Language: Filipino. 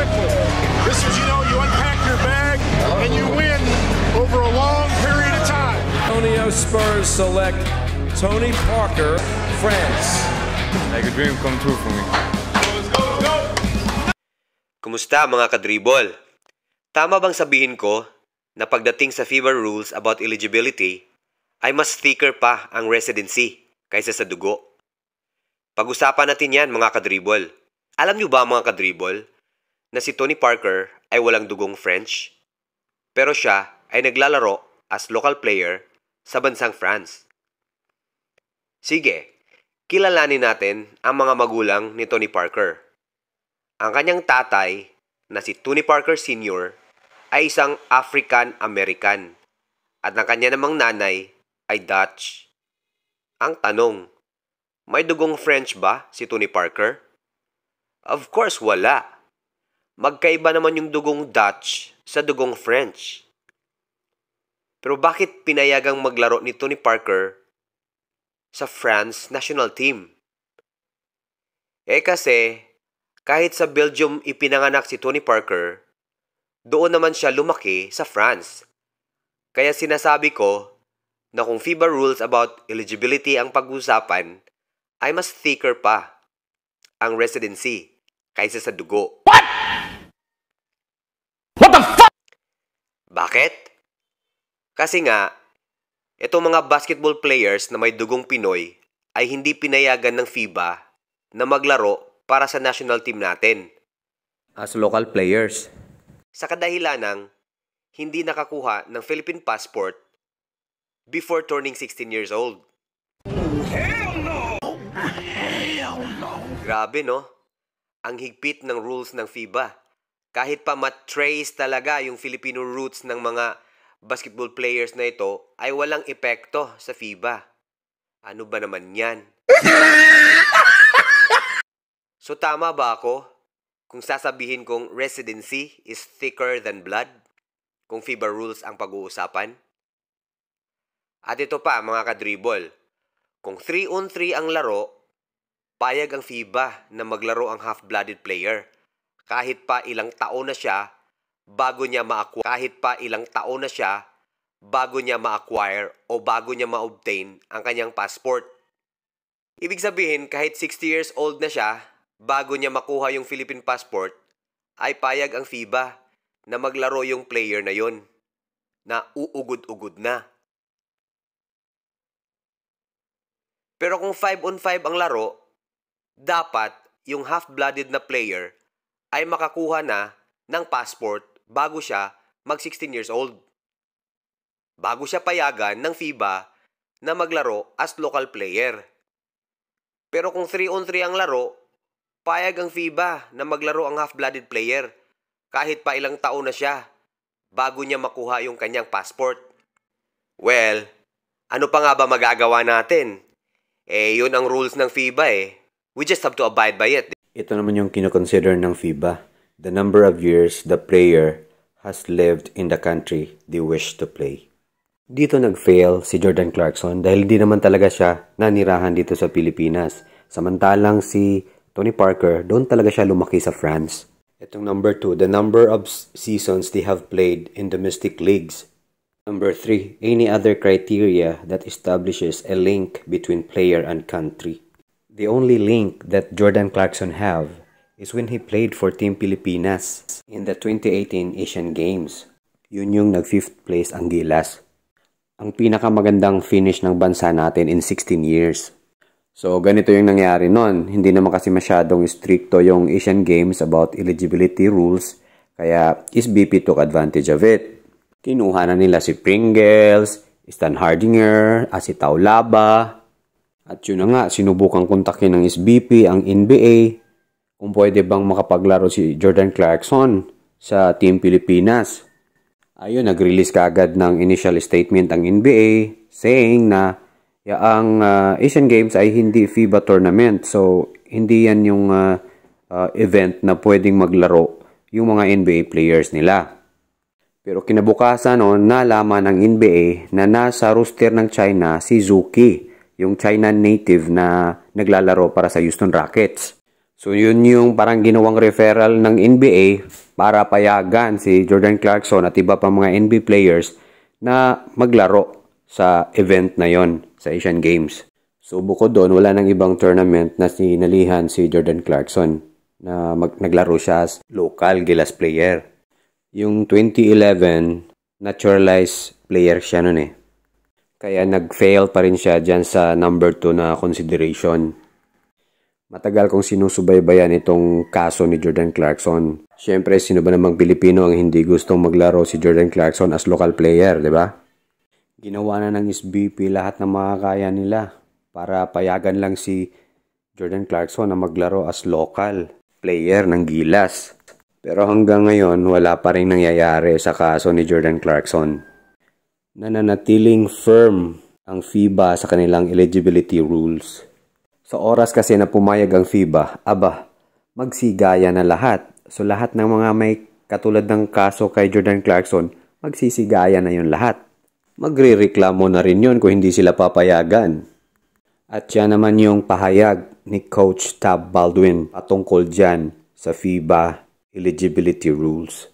respectful. This is, you unpack your bag and you win over a long period of time. Antonio Spurs select Tony Parker, France. Like a dream come true for me. Kumusta mga kadribol? Tama bang sabihin ko na pagdating sa FIBA rules about eligibility ay mas thicker pa ang residency kaysa sa dugo? Pag-usapan natin yan mga kadribol. Alam nyo ba mga kadribol na si Tony Parker ay walang dugong French? Pero siya ay naglalaro as local player sa bansang France. Sige, kilalanin natin ang mga magulang ni Tony Parker. Ang kanyang tatay na si Tony Parker Sr. ay isang African-American at ang kanya namang nanay ay Dutch. Ang tanong, may dugong French ba si Tony Parker? Of course, wala. Magkaiba naman yung dugong Dutch sa dugong French. Pero bakit pinayagang maglaro ni Tony Parker sa France national team? Kasi kahit sa Belgium ipinanganak si Tony Parker, doon naman siya lumaki sa France. Kaya sinasabi ko na kung FIBA rules about eligibility ang pag-usapan, ay mas thicker pa ang residency kaysa sa dugo. What the fuck? Bakit? Kasi nga, itong mga basketball players na may dugong Pinoy ay hindi pinayagan ng FIBA na maglaro para sa national team natin as local players. Sa kadahilanang hindi nakakuha ng Philippine passport before turning 16 years old. Hell no! Hell no! Grabe no? Ang higpit ng rules ng FIBA. Kahit pa matrace talaga yung Filipino roots ng mga basketball players na ito ay walang epekto sa FIBA. Ano ba naman yan? So tama ba ako kung sasabihin kong residency is thicker than blood kung FIBA rules ang pag-uusapan? At ito pa mga kadribol, kung 3-on-3 ang laro, payag ang FIBA na maglaro ang half-blooded player kahit pa ilang taon na siya bago niya ma-acquire o bago niya ma-obtain ang kanyang passport. Ibig sabihin kahit 60 years old na siya, bago niya makuha yung Philippine passport, ay payag ang FIBA na maglaro yung player na yon na uugod-ugod na. Pero kung 5-on-5 ang laro, dapat yung half-blooded na player ay makakuha na ng passport bago siya mag-16 years old. Bago siya payagan ng FIBA na maglaro as local player. Pero kung 3-on-3 ang laro, payag ang FIBA na maglaro ang half-blooded player kahit pa ilang taon na siya bago niya makuha yung kanyang passport. Well, ano pa nga ba magagawa natin? Yun ang rules ng FIBA . We just have to abide by it. Ito naman yung kinoconsider ng FIBA. The number of years the player has lived in the country they wish to play. Dito nag-fail si Jordan Clarkson dahil di naman talaga siya nanirahan dito sa Pilipinas. Samantalang si Tony Parker, doon talaga siya lumaki sa France. Itong number 2, the number of seasons they have played in domestic leagues. Number 3, any other criteria that establishes a link between player and country. The only link that Jordan Clarkson have is when he played for Team Pilipinas in the 2018 Asian Games. Yun yung nag-5th place ang Gilas. Ang pinakamagandang finish ng bansa natin in 16 years. So, ganito yung nangyari nun. Hindi naman kasi masyadong stricto yung Asian Games about eligibility rules, kaya SBP took advantage of it. Kinuha na nila si Pringles, Stan Hardinger, si Taulaba. At yun na nga, sinubukang kontakin ng SBP ang NBA kung pwede bang makapaglaro si Jordan Clarkson sa Team Pilipinas. Ayun, nag-release kaagad ng initial statement ang NBA saying na ang Asian Games ay hindi FIBA tournament. So, hindi yan yung event na pwedeng maglaro yung mga NBA players nila. Pero kinabukasan nalaman ng NBA na nasa roster ng China si Zuki, yung China native na naglalaro para sa Houston Rockets. So yun yung parang ginawang referral ng NBA para payagan si Jordan Clarkson at iba pang mga NBA players na maglaro sa event na yon sa Asian Games. So bukod doon, wala nang ibang tournament na sinalihan si Jordan Clarkson na naglaro siya as local Gilas player. Yung 2011, naturalized player siya nun eh. Kaya nag-fail pa rin siya dyan sa number 2 na consideration. Matagal kong sinusubaybayan itong kaso ni Jordan Clarkson. Siyempre, sino ba namang Pilipino ang hindi gustong maglaro si Jordan Clarkson as local player, di ba? Ginawa na ng SBP lahat ng makakaya nila para payagan lang si Jordan Clarkson na maglaro as local player ng Gilas. Pero hanggang ngayon, wala pa rin nangyayari sa kaso ni Jordan Clarkson. Nananatiling firm ang FIBA sa kanilang eligibility rules. Sa oras kasi na pumayag ang FIBA, magsigaya na lahat. So lahat ng mga may katulad ng kaso kay Jordan Clarkson, magsisigaya na yun lahat. Magrereklamo na rin yun kung hindi sila papayagan. At yan naman yung pahayag ni Coach Tab Baldwin patungkol dyan sa FIBA eligibility rules.